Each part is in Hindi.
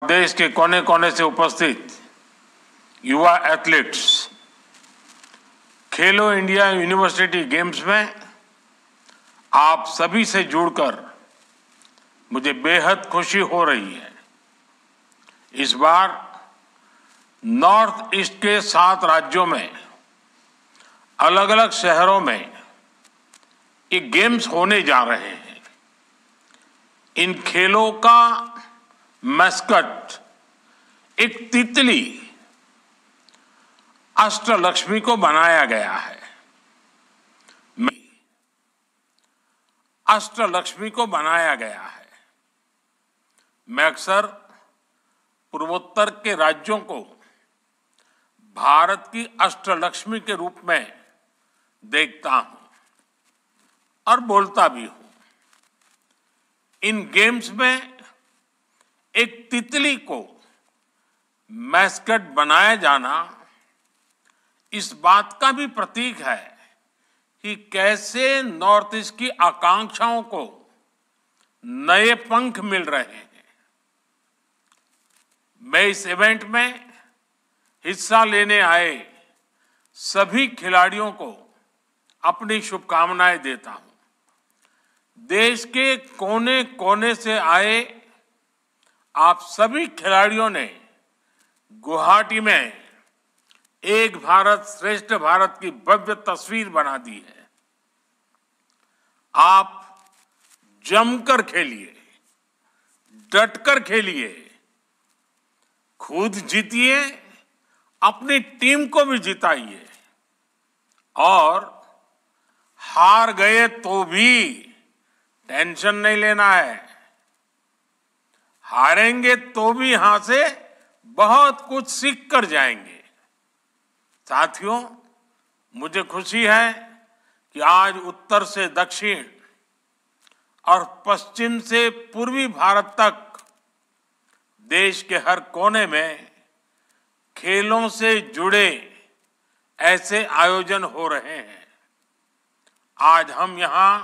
देश के कोने कोने से उपस्थित युवा एथलीट्स खेलो इंडिया यूनिवर्सिटी गेम्स में आप सभी से जुड़कर मुझे बेहद खुशी हो रही है। इस बार नॉर्थ ईस्ट के 7 राज्यों में अलग अलग शहरों में ये गेम्स होने जा रहे हैं। इन खेलों का मैस्कट एक तितली अष्टलक्ष्मी को बनाया गया है। अष्टलक्ष्मी को बनाया गया है। मैं अक्सर पूर्वोत्तर के राज्यों को भारत की अष्टलक्ष्मी के रूप में देखता हूं और बोलता भी हूं। इन गेम्स में एक तितली को मैस्कट बनाया जाना इस बात का भी प्रतीक है कि कैसे नॉर्थ ईस्ट की आकांक्षाओं को नए पंख मिल रहे हैं। मैं इस इवेंट में हिस्सा लेने आए सभी खिलाड़ियों को अपनी शुभकामनाएं देता हूं। देश के कोने कोने से आए आप सभी खिलाड़ियों ने गुवाहाटी में एक भारत श्रेष्ठ भारत की भव्य तस्वीर बना दी है। आप जमकर खेलिए, डटकर खेलिए, खुद जीतिए, अपनी टीम को भी जिताइए और हार गए तो भी टेंशन नहीं लेना है। हारेंगे तो भी यहां से बहुत कुछ सीख कर जाएंगे। साथियों, मुझे खुशी है कि आज उत्तर से दक्षिण और पश्चिम से पूर्वी भारत तक देश के हर कोने में खेलों से जुड़े ऐसे आयोजन हो रहे हैं। आज हम यहां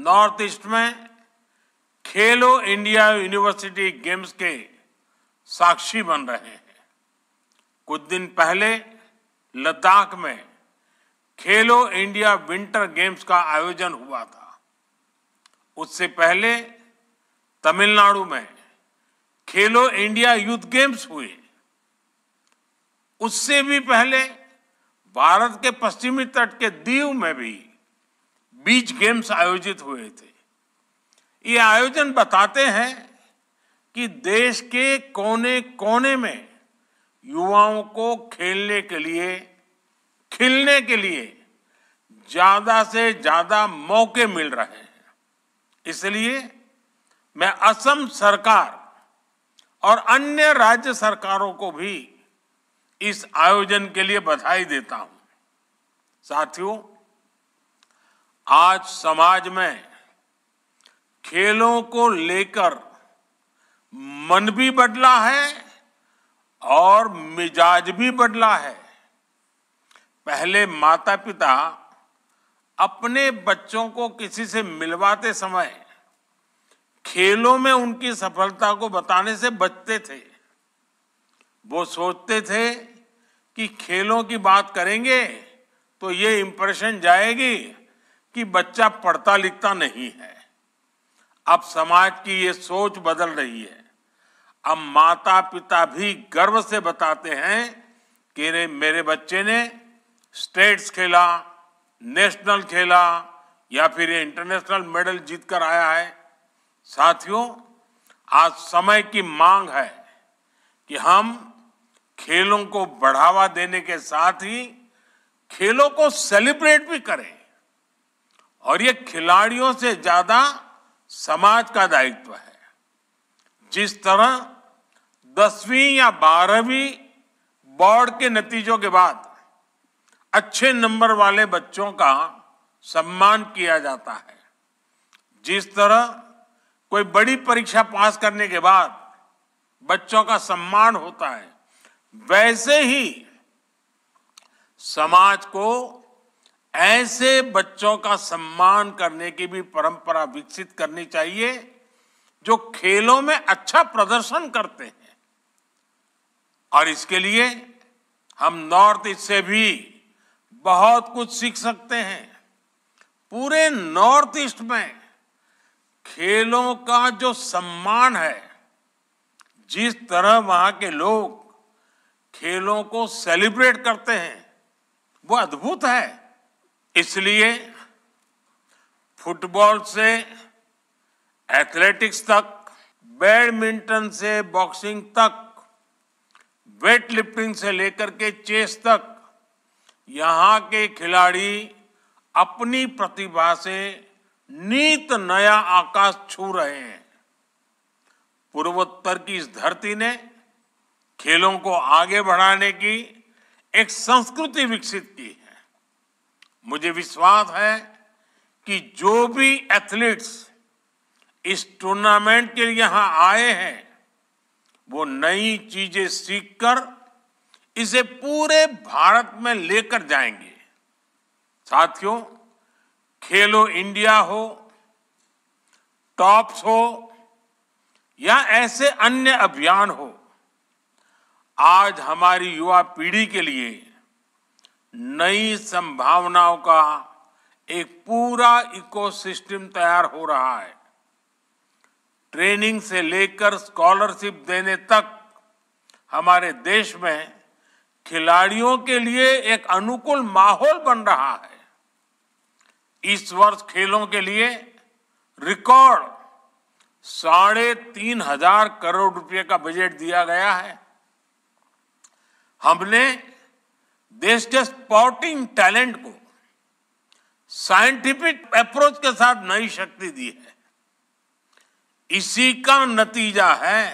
नॉर्थ ईस्ट में खेलो इंडिया यूनिवर्सिटी गेम्स के साक्षी बन रहे हैं। कुछ दिन पहले लद्दाख में खेलो इंडिया विंटर गेम्स का आयोजन हुआ था। उससे पहले तमिलनाडु में खेलो इंडिया यूथ गेम्स हुए। उससे भी पहले भारत के पश्चिमी तट के दीव में भी बीच गेम्स आयोजित हुए थे। ये आयोजन बताते हैं कि देश के कोने कोने में युवाओं को खेलने के लिए, खिलने के लिए ज्यादा से ज्यादा मौके मिल रहे हैं। इसलिए मैं असम सरकार और अन्य राज्य सरकारों को भी इस आयोजन के लिए बधाई देता हूं। साथियों, आज समाज में खेलों को लेकर मन भी बदला है और मिजाज भी बदला है। पहले माता पिता अपने बच्चों को किसी से मिलवाते समय खेलों में उनकी सफलता को बताने से बचते थे। वो सोचते थे कि खेलों की बात करेंगे तो ये इंप्रेशन जाएगी कि बच्चा पढ़ता लिखता नहीं है। अब समाज की ये सोच बदल रही है। अब माता पिता भी गर्व से बताते हैं कि मेरे बच्चे ने स्टेट्स खेला, नेशनल खेला या फिर ये इंटरनेशनल मेडल जीत कर आया है। साथियों, आज समय की मांग है कि हम खेलों को बढ़ावा देने के साथ ही खेलों को सेलिब्रेट भी करें और ये खिलाड़ियों से ज्यादा समाज का दायित्व है। जिस तरह 10वीं या 12वीं बोर्ड के नतीजों के बाद अच्छे नंबर वाले बच्चों का सम्मान किया जाता है, जिस तरह कोई बड़ी परीक्षा पास करने के बाद बच्चों का सम्मान होता है, वैसे ही समाज को ऐसे बच्चों का सम्मान करने की भी परंपरा विकसित करनी चाहिए जो खेलों में अच्छा प्रदर्शन करते हैं और इसके लिए हम नॉर्थ ईस्ट से भी बहुत कुछ सीख सकते हैं। पूरे नॉर्थ ईस्ट में खेलों का जो सम्मान है, जिस तरह वहां के लोग खेलों को सेलिब्रेट करते हैं, वो अद्भुत है। इसलिए फुटबॉल से एथलेटिक्स तक, बैडमिंटन से बॉक्सिंग तक, वेट लिफ्टिंग से लेकर के चेस तक, यहाँ के खिलाड़ी अपनी प्रतिभा से नीत नया आकाश छू रहे हैं। पूर्वोत्तर की इस धरती ने खेलों को आगे बढ़ाने की एक संस्कृति विकसित की है। मुझे विश्वास है कि जो भी एथलीट्स इस टूर्नामेंट के लिए यहां आए हैं, वो नई चीजें सीखकर इसे पूरे भारत में लेकर जाएंगे। साथियों, खेलो इंडिया हो, टॉप्स हो या ऐसे अन्य अभियान हो, आज हमारी युवा पीढ़ी के लिए नई संभावनाओं का एक पूरा इकोसिस्टम तैयार हो रहा है। ट्रेनिंग से लेकर स्कॉलरशिप देने तक हमारे देश में खिलाड़ियों के लिए एक अनुकूल माहौल बन रहा है। इस वर्ष खेलों के लिए रिकॉर्ड 3,500 करोड़ रुपए का बजट दिया गया है। हमने देश के स्पोर्टिंग टैलेंट को साइंटिफिक अप्रोच के साथ नई शक्ति दी है। इसी का नतीजा है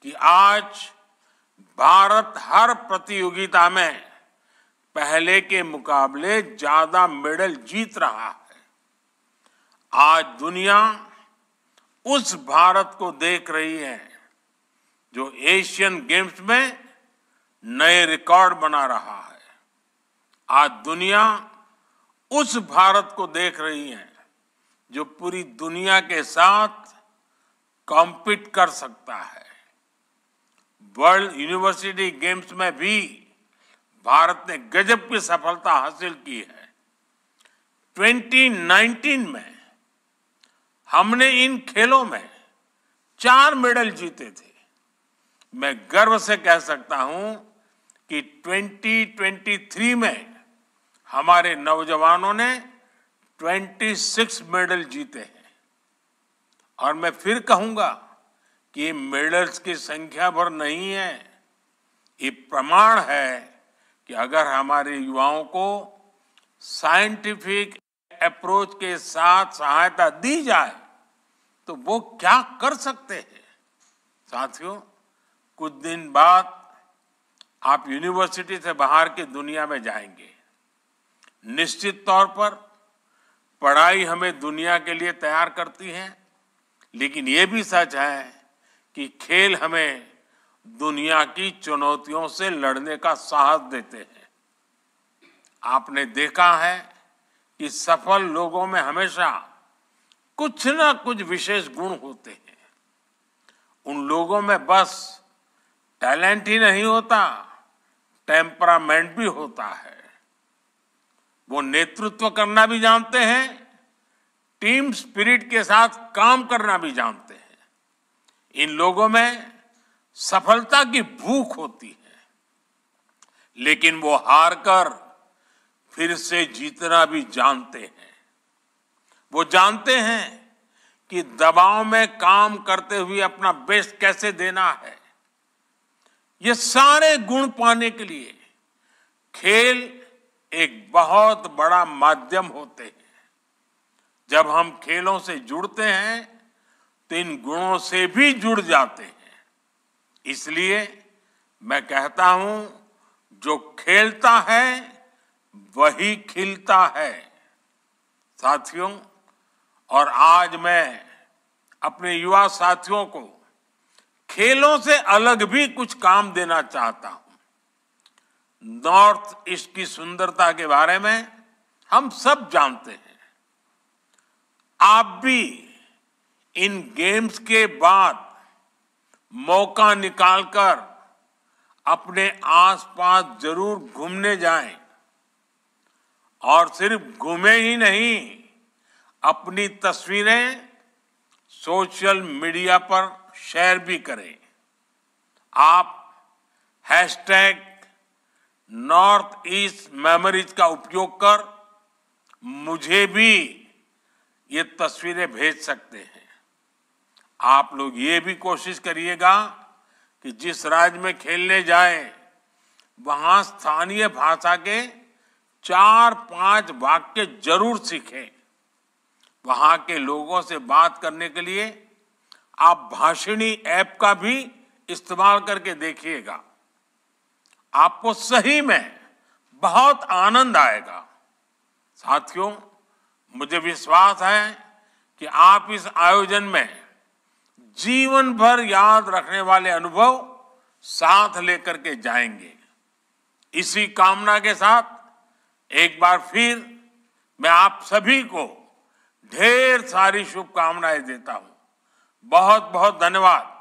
कि आज भारत हर प्रतियोगिता में पहले के मुकाबले ज्यादा मेडल जीत रहा है। आज दुनिया उस भारत को देख रही है जो एशियन गेम्स में नए रिकॉर्ड बना रहा है। आज दुनिया उस भारत को देख रही है जो पूरी दुनिया के साथ कॉम्पीट कर सकता है। वर्ल्ड यूनिवर्सिटी गेम्स में भी भारत ने गजब की सफलता हासिल की है। 2019 में हमने इन खेलों में 4 मेडल जीते थे। मैं गर्व से कह सकता हूं कि 2023 में हमारे नौजवानों ने 26 मेडल जीते हैं। और मैं फिर कहूंगा कि ये मेडल्स की संख्या भर नहीं है, ये प्रमाण है कि अगर हमारे युवाओं को साइंटिफिक अप्रोच के साथ सहायता दी जाए तो वो क्या कर सकते हैं। साथियों, कुछ दिन बाद आप यूनिवर्सिटी से बाहर की दुनिया में जाएंगे। निश्चित तौर पर पढ़ाई हमें दुनिया के लिए तैयार करती है, लेकिन ये भी सच है कि खेल हमें दुनिया की चुनौतियों से लड़ने का साहस देते हैं। आपने देखा है कि सफल लोगों में हमेशा कुछ ना कुछ विशेष गुण होते हैं। उन लोगों में बस टैलेंट ही नहीं होता, टेम्परामेंट भी होता है। वो नेतृत्व करना भी जानते हैं, टीम स्पिरिट के साथ काम करना भी जानते हैं। इन लोगों में सफलता की भूख होती है, लेकिन वो हार कर फिर से जीतना भी जानते हैं। वो जानते हैं कि दबाव में काम करते हुए अपना बेस्ट कैसे देना है। ये सारे गुण पाने के लिए खेल एक बहुत बड़ा माध्यम होते हैं। जब हम खेलों से जुड़ते हैं तो इन गुणों से भी जुड़ जाते हैं। इसलिए मैं कहता हूं, जो खेलता है वही खिलता है। साथियों, और आज मैं अपने युवा साथियों को खेलों से अलग भी कुछ काम देना चाहता हूं। नॉर्थ ईस्ट की सुंदरता के बारे में हम सब जानते हैं। आप भी इन गेम्स के बाद मौका निकालकर अपने आसपास जरूर घूमने जाएं और सिर्फ घूमे ही नहीं, अपनी तस्वीरें सोशल मीडिया पर शेयर भी करें। आप #नॉर्थ ईस्ट मेमोरीज का उपयोग कर मुझे भी ये तस्वीरें भेज सकते हैं। आप लोग ये भी कोशिश करिएगा कि जिस राज्य में खेलने जाएं, वहां स्थानीय भाषा के 4-5 वाक्य जरूर सीखें। वहां के लोगों से बात करने के लिए आप भाषिणी ऐप का भी इस्तेमाल करके देखिएगा। आपको सही में बहुत आनंद आएगा। साथियों, मुझे विश्वास है कि आप इस आयोजन में जीवन भर याद रखने वाले अनुभव साथ लेकर के जाएंगे। इसी कामना के साथ एक बार फिर मैं आप सभी को ढेर सारी शुभकामनाएं देता हूं। बहुत बहुत धन्यवाद।